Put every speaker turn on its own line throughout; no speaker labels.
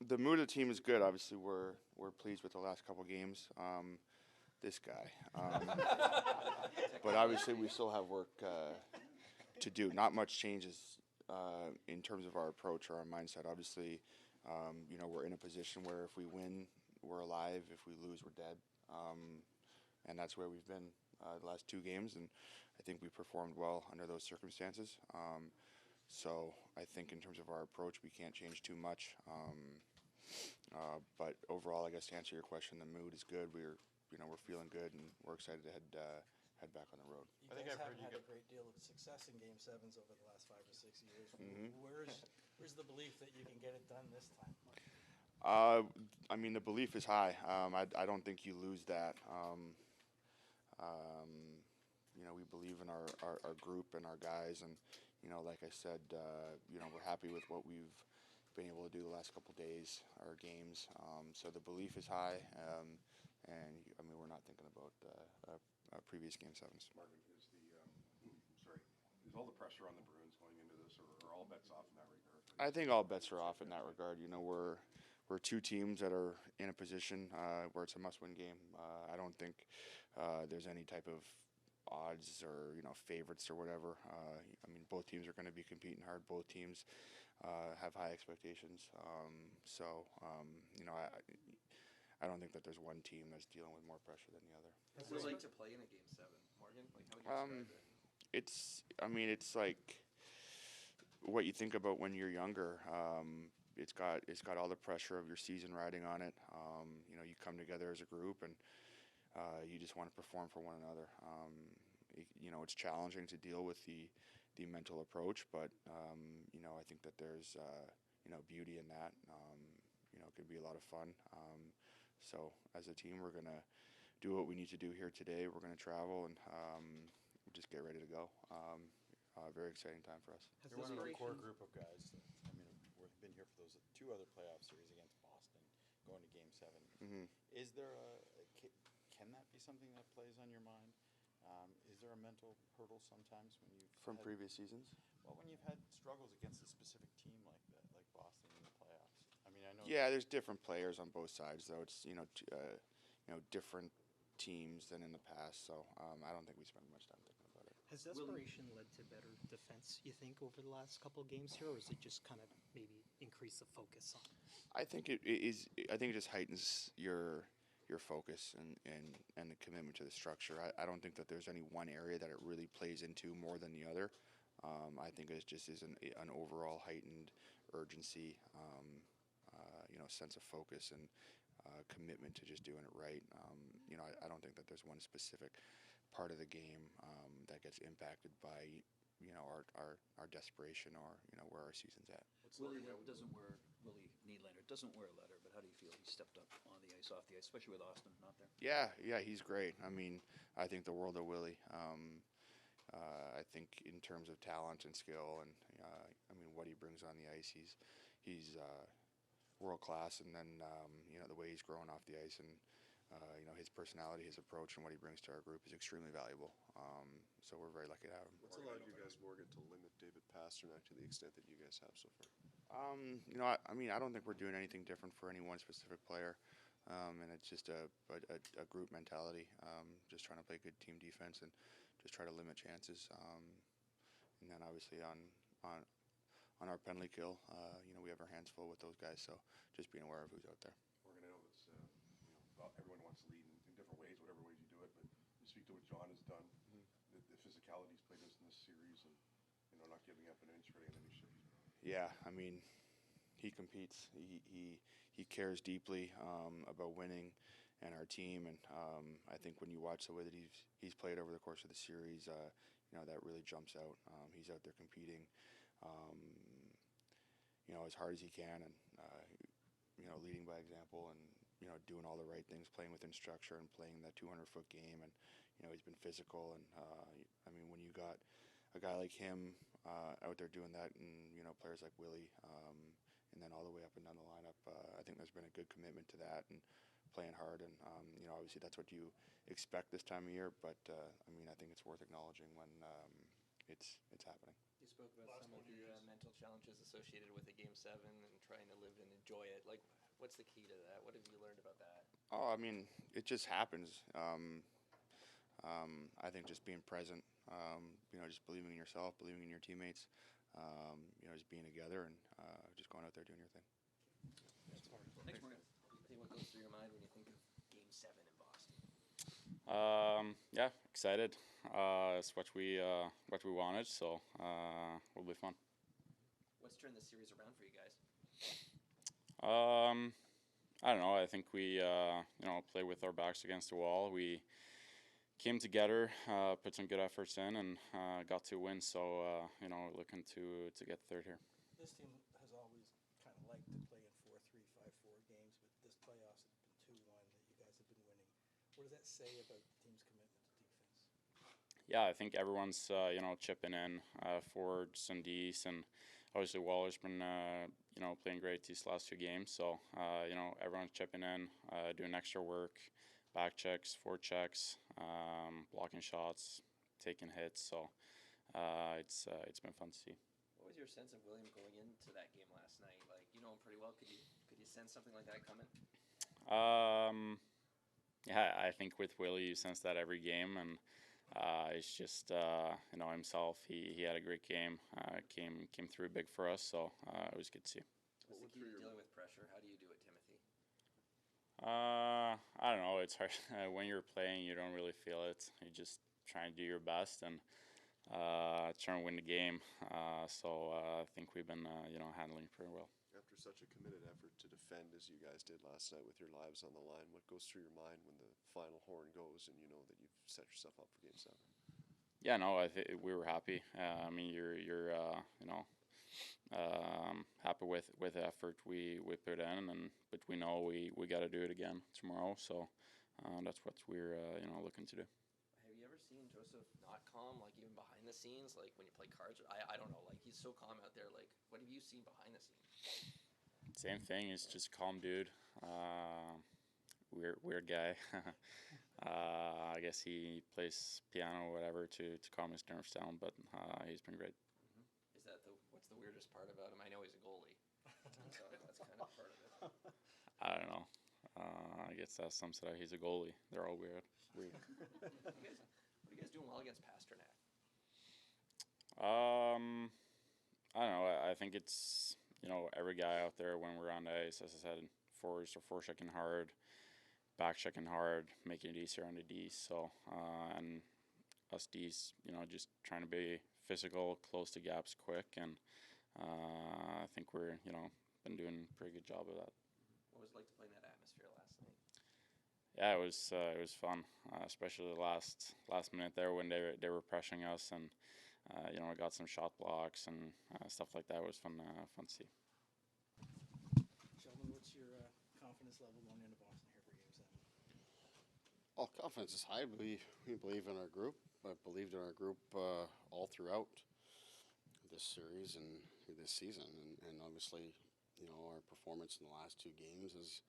The mood of the team is good. Obviously, we're pleased with the last couple games. This guy, but obviously we still have work to do. Not much changes in terms of our approach or our mindset. Obviously, we're in a position where if we win, we're alive. If we lose, we're dead. And that's where we've been the last two games, and I think we performed well under those circumstances. So I think in terms of our approach, we can't change too much. But overall, I guess to answer your question, the mood is good. We're feeling good, and we're excited to head back on the road.
You guys haven't had a great deal of success in Game 7s over the last 5 or 6 years.
Mm-hmm.
Where's the belief that you can get it done this time?
The belief is high. I don't think you lose that. We believe in our group and our guys, and like I said, we're happy with what we've been able to do the last couple of days, our games. So the belief is high, and we're not thinking about previous Game 7s.
Marvin, is all the pressure on the Bruins going into this, or are all bets off in that regard?
I think all bets are off in that regard. We're two teams that are in a position where it's a must-win game. I don't think there's any type of odds or favorites or whatever. Both teams are going to be competing hard. Both teams have high expectations. I don't think that there's one team that's dealing with more pressure than the other.
What's it like to play in a Game 7, Morgan? How would you describe it?
It's like what you think about when you're younger. It's got all the pressure of your season riding on it. You come together as a group, and you just want to perform for one another. It's challenging to deal with the mental approach, but I think that there's beauty in that. It could be a lot of fun. So as a team, we're gonna do what we need to do here today. We're gonna travel and just get ready to go. Very exciting time for us.
You're one of a core group of guys. We've been here for those 2 other playoff series against Boston, going to Game 7.
Mm-hmm.
Is there can that be something that plays on your mind? Is there a mental hurdle sometimes when you've
From previous seasons?
Well, when you've had struggles against a specific team like that, like Boston in the playoffs. I know.
Yeah, there's different players on both sides, though. It's different teams than in the past. So I don't think we spend much time thinking about it.
Has desperation led to better defense, you think, over the last couple of games here, or is it just kind of maybe increase the focus on?
I think it is. I think it just heightens your focus and the commitment to the structure. I don't think that there's any one area that it really plays into more than the other. I think it just is an overall heightened urgency, sense of focus and commitment to just doing it right. I don't think that there's one specific part of the game that gets impacted by our desperation or where our season's at.
Willie Nylander doesn't wear a letter, but how do you feel he stepped up on the ice, off the ice, especially with Austin not there?
Yeah, he's great. I think the world of Willie. I think in terms of talent and skill and what he brings on the ice, he's world class. And then the way he's growing off the ice and his personality, his approach, and what he brings to our group is extremely valuable. So we're very lucky to have him.
What's allowed you guys, Morgan, to limit David Pasternak to the extent that you guys have so far?
I don't think we're doing anything different for any one specific player, and it's just a group mentality. Just trying to play good team defense and just try to limit chances. And then obviously on our penalty kill, we have our hands full with those guys. So just being aware of who's out there.
Morgan, I know it's everyone wants to lead in different ways, whatever ways you do it, but you speak to what John has done. Mm-hmm. The physicality he's played us in this series, and not giving up an inch for any shift.
Yeah, he competes. He cares deeply about winning and our team, and I think when you watch the way that he's played over the course of the series, that really jumps out. He's out there competing, as hard as he can, and leading by example, and doing all the right things, playing within structure, and playing that 200-foot game, and he's been physical, and when you got a guy like him out there doing that, and players like Willie, and then all the way up and down the lineup, I think there's been a good commitment to that and playing hard, and obviously that's what you expect this time of year, but I think it's worth acknowledging when it's happening.
You spoke about some of the mental challenges associated with a Game 7 and trying to live in a What's the key to that? What have you learned about that?
Oh, I mean, it just happens. I think just being present, just believing in yourself, believing in your teammates, just being together and just going out there doing your thing.
That's hard.
Thanks, Morgan.
What goes through your mind when you think of Game 7 in Boston?
Yeah, excited. It's what we wanted, so will be fun.
What's turned the series around for you guys?
I don't know. I think we play with our backs against the wall. We came together, put some good efforts in, and got to win. So looking to get third here.
This team has always kind of liked to play in 4-3, 5-4 games, but this playoffs have been 2-1 that you guys have been winning. What does that say about the team's commitment to defense?
Yeah, I think everyone's chipping in, forwards and D's, and obviously Waller's been playing great these last 2 games. So everyone's chipping in, doing extra work, back checks, forward checks, blocking shots, taking hits. So it's been fun to see.
What was your sense of William going into that game last night? Like, you know him pretty well. Could you sense something like that coming?
Yeah, I think with Willie you sense that every game, and it's just himself. He had a great game. Came through big for us, so it was good to see.
What's the key to dealing with pressure? How do you do it, Timothy?
I don't know. It's hard when you're playing. You don't really feel it. You just try and do your best and try and win the game. So I think we've been handling it pretty well.
After such a committed effort to defend as you guys did last night with your lives on the line, what goes through your mind when the final horn goes and you know that you've set yourself up for Game 7?
Yeah, no, we were happy. I mean, you're happy with the effort we put in, but we know we got to do it again tomorrow. So that's what we're looking to do.
Have you ever seen Joseph not calm, like even behind the scenes, like when you play cards? I don't know, like he's so calm out there. Like, what have you seen behind the scenes?
Same thing. He's just calm dude. Weird guy. I guess he plays piano or whatever to calm his nerves down, but he's been great.
Is that what's the weirdest part about him? I know he's a goalie, so that's kind of part of it.
I don't know. I guess that sums it up. He's a goalie. They're all weird.
What are you guys doing well against Pasternak?
I don't know. I think it's every guy out there when we're on the ice, as I said, forwards are forechecking hard, back checking hard, making it easier on the D's. So and us D's, just trying to be physical, close to gaps quick, and I think we're been doing a pretty good job of that.
What was it like to play in that atmosphere last night?
Yeah, it was fun, especially the last minute there when they were pressuring us, and I got some shot blocks and stuff like that. It was fun to see.
Sheldon, what's your confidence level going into Boston here for Game 7?
Well, confidence is high. We believe in our group. I believed in our group all throughout this series and this season, and obviously, our performance in the last 2 games has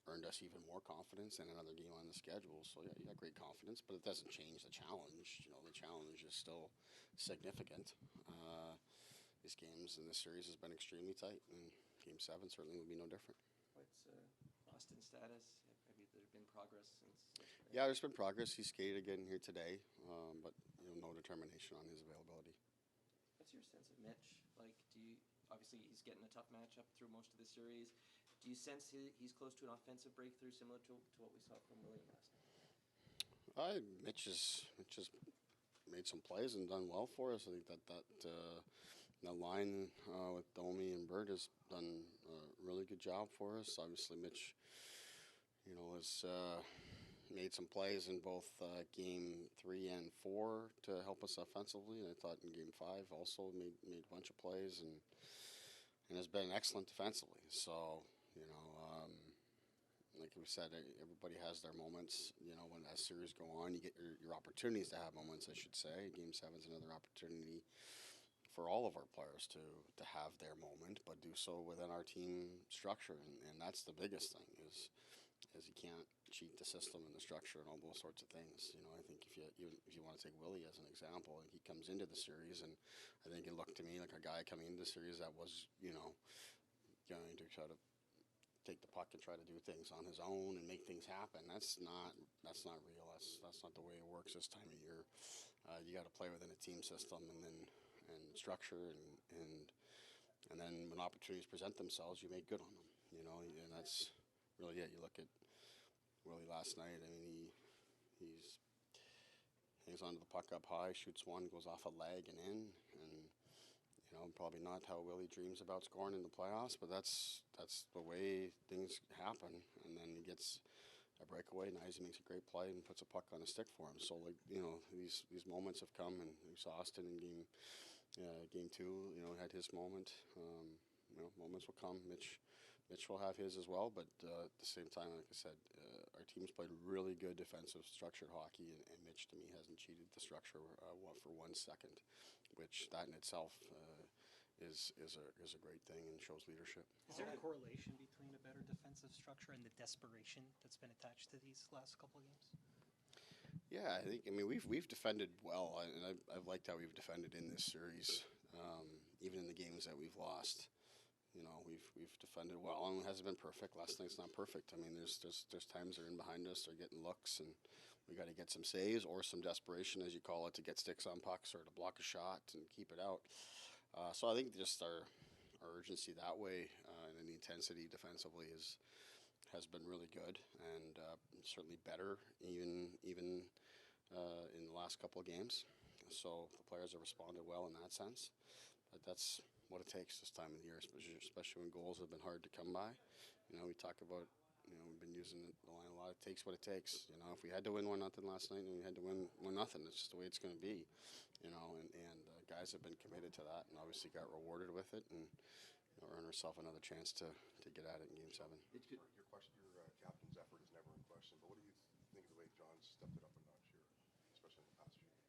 earned us even more confidence and another game on the schedule. So yeah, you got great confidence, but it doesn't change the challenge. The challenge is still significant. These games in this series has been extremely tight, and Game 7 certainly will be no different.
What's Austin's status? Have there been progress since?
Yeah, there's been progress. He skated again here today, but no determination on his availability.
What's your sense of Mitch? Like, obviously he's getting a tough matchup through most of the series. Do you sense he's close to an offensive breakthrough similar to what we saw from William last night?
Mitch has made some plays and done well for us. I think that line with Domi and Bird has done a really good job for us. Obviously, Mitch, has made some plays in both Game 3 and 4 to help us offensively. And I thought in Game 5 also made a bunch of plays and has been excellent defensively. So, like we said, everybody has their moments. When as series go on, you get your opportunities to have moments, I should say. Game 7 is another opportunity for all of our players to have their moment, but do so within our team structure. And that's the biggest thing is you can't cheat the system and the structure and all those sorts of things. I think if you want to take Willie as an example, he comes into the series, and I think it looked to me like a guy coming into the series that was, going to try to take the puck and try to do things on his own and make things happen. That's not real. That's not the way it works this time of year. You got to play within a team system and structure and then when opportunities present themselves, you make good on them. You know, and that's really it. You look at Willie last night. I mean, he's hangs onto the puck up high, shoots one, goes off a leg and in, and you know, probably not how Willie dreams about scoring in the playoffs, but that's the way things happen. And then he gets a breakaway, and he makes a great play and puts a puck on a stick for him. So, like, you know, these moments have come, and we saw Austin in game 2. You know, had his moment. You know, moments will come. Mitch will have his as well. But at the same time, like I said, our team's played really good defensive structured hockey, and Mitch to me hasn't cheated the structure for 1 second, which that in itself is a great thing and shows leadership.
Is there a correlation between a better defensive structure and the desperation that's been attached to these last couple of games?
Yeah, I mean we've defended well, and I've liked how we've defended in this series, even in the games that we've lost. You know, we've defended well, and it hasn't been perfect. Last night's not perfect. I mean, there's times they're in behind us, they're getting looks, and we got to get some saves or some desperation, as you call it, to get sticks on pucks or to block a shot and keep it out. So I think just our urgency that way and the intensity defensively has been really good and certainly better even in the last couple of games. So the players have responded well in that sense. But that's what it takes this time of the year, especially when goals have been hard to come by. You know, we talk about, you know, we've been using the line a lot. It takes what it takes. You know, if we had to win 1-0 last night, then we had to win 1-0. It's just the way it's going to be. You know, and guys have been committed to that, and obviously got rewarded with it, and you know, earned herself another chance to get at it in Game 7.
Your captain's effort is never in question, but what do you think of the way John's stepped it up a notch here, especially in the past few games?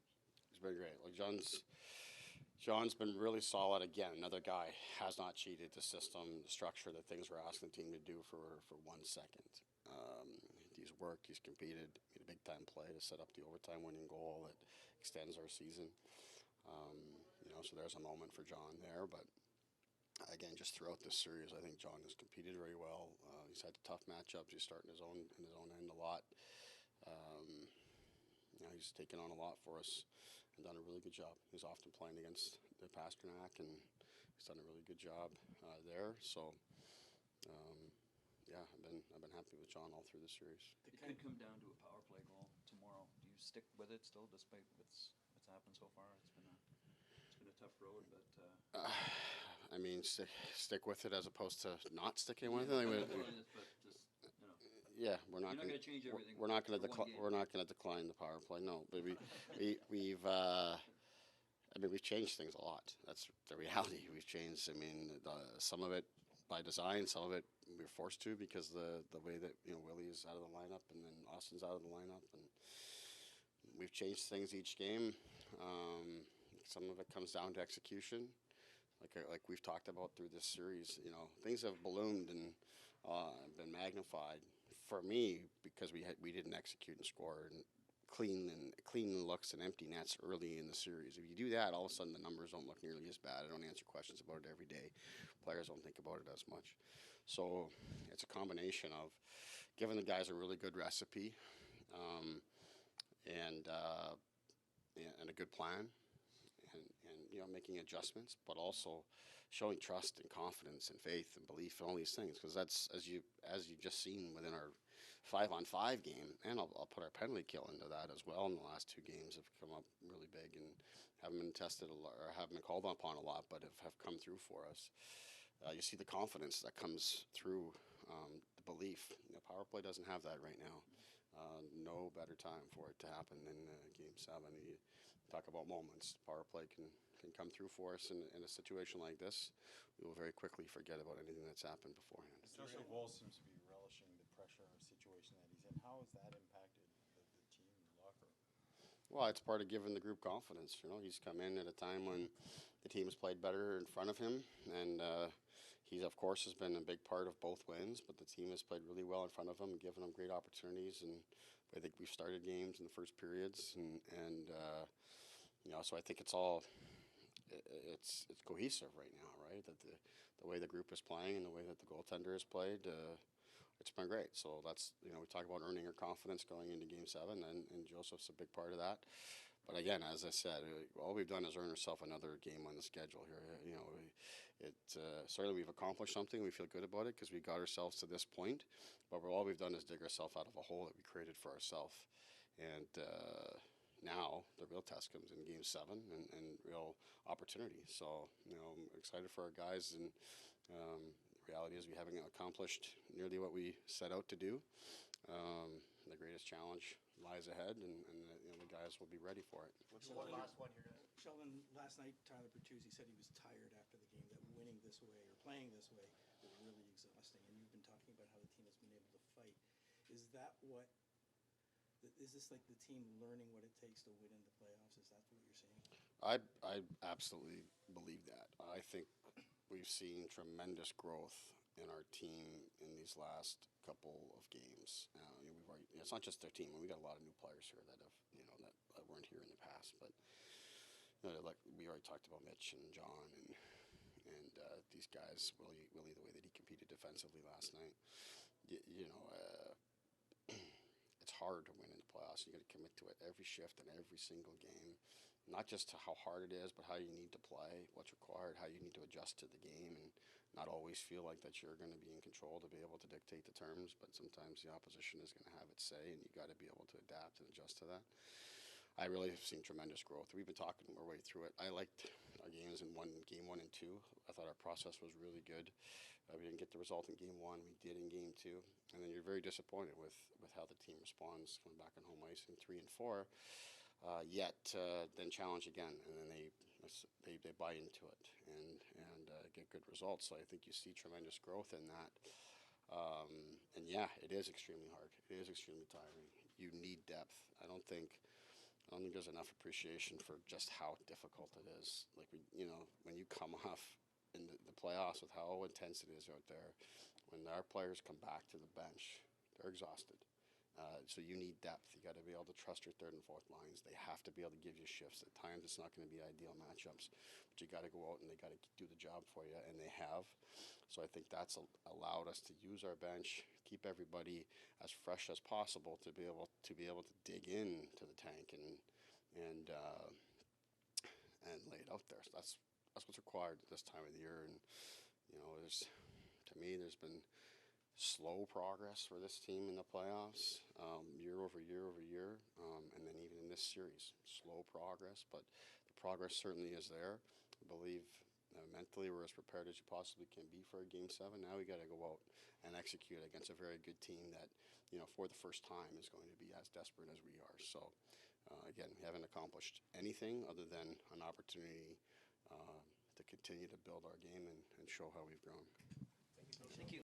It's been great. Like John's been really solid again. Another guy has not cheated the system, the structure, the things we're asking the team to do for 1 second. He's worked, he's competed, made a big time play to set up the overtime winning goal that extends our season. You know, so there's a moment for John there, but again, just throughout this series, I think John has competed very well. He's had tough matchups. He's starting in his own end a lot. You know, he's taken on a lot for us and done a really good job. He's often playing against the Pasternak, and he's done a really good job there. So, yeah, I've been happy with John all through the series.
It could come down to a power play goal tomorrow. Do you stick with it still, despite what's happened so far? It's been a tough road, but.
I mean, stick with it as opposed to not sticking with it. Yeah, we're not going to change everything. We're not going to decline the power play. No, but we've changed things a lot. That's the reality. We've changed. I mean, some of it by design, some of it we were forced to because the way that, you know, Willie is out of the lineup and then Austin's out of the lineup, and we've changed things each game. Some of it comes down to execution, like we've talked about through this series. You know, things have ballooned and been magnified for me because we didn't execute and score and clean looks and empty nets early in the series. If you do that, all of a sudden the numbers don't look nearly as bad. I don't answer questions about it every day. Players don't think about it as much. So it's a combination of giving the guys a really good recipe and a good plan. And you know, making adjustments, but also showing trust and confidence and faith and belief and all these things, because that's as you've just seen within our 5-on-5 game, and I'll put our penalty kill into that as well. In the last 2 games have come up really big and haven't been tested a lot, or haven't been called upon a lot, but have come through for us. You see the confidence that comes through, the belief. You know, power play doesn't have that right now. No better time for it to happen than Game 7. You talk about moments. Power play can come through for us in a situation like this. We will very quickly forget about anything that's happened beforehand.
Joshua Woll seems to be relishing the pressure situation that he's in. How has that impacted the team and the locker room?
Well, it's part of giving the group confidence. You know, he's come in at a time when the team has played better in front of him, and he, of course, has been a big part of both wins, but the team has played really well in front of him and given him great opportunities. And I think we've started games in the first periods, and you know, so I think it's all it's cohesive right now, right? That the way the group is playing and the way that the goaltender has played, it's been great. So that's, we talk about earning your confidence going into Game 7, and Joseph's a big part of that. But again, as I said, all we've done is earn ourselves another game on the schedule here. Certainly we've accomplished something. We feel good about it because we got ourselves to this point. But all we've done is dig ourselves out of a hole that we created for ourselves. And now the real test comes in Game 7 and real opportunity. So, I'm excited for our guys. And reality is we haven't accomplished nearly what we set out to do. The greatest challenge lies ahead, and the guys will be ready for it.
What's one last one here?
Sheldon, last night Tyler Bertuzzi said he was tired after the game, that winning this way or playing this way was really exhausting. And you've been talking about how the team has been able to fight. Is this like the team learning what it takes to win in the playoffs? Is that what you're saying?
I absolutely believe that. I think we've seen tremendous growth in our team in these last couple of games. It's not just their team. We got a lot of new players here that have, that weren't here in the past. But like we already talked about Mitch and John and these guys. Willie, the way that he competed defensively last night. It's hard to win in the playoffs. You got to commit to it every shift and every single game. Not just to how hard it is, but how you need to play, what's required, how you need to adjust to the game, and not always feel like that you're going to be in control to be able to dictate the terms, but sometimes the opposition is going to have its say, and you got to be able to adapt and adjust to that. I really have seen tremendous growth. We've been talking our way through it. I liked our games in Game 1 and 2. I thought our process was really good. We didn't get the result in Game 1. We did in Game 2. And then you're very disappointed with how the team responds coming back on home ice in 3 and 4. Then challenge again, and then they buy into it and get good results. So I think you see tremendous growth in that. And yeah, it is extremely hard. It is extremely tiring. You need depth. I don't think there's enough appreciation for just how difficult it is. Like when you come off in the playoffs with how intense it is out there, when our players come back to the bench, they're exhausted. So you need depth. You got to be able to trust your third and fourth lines. They have to be able to give you shifts. At times, it's not going to be ideal matchups, but you got to go out and they got to do the job for you, and they have. So I think that's allowed us to use our bench, keep everybody as fresh as possible to be able to dig into the tank and lay it out there. So that's what's required this time of the year. And there's been slow progress for this team in the playoffs, year over year over year, and then even in this series, slow progress, but the progress certainly is there. I believe mentally we're as prepared as you possibly can be for a Game 7. Now we got to go out and execute against a very good team that, for the first time is going to be as desperate as we are. So, again, we haven't accomplished anything other than an opportunity to continue to build our game and show how we've grown.
Thank you.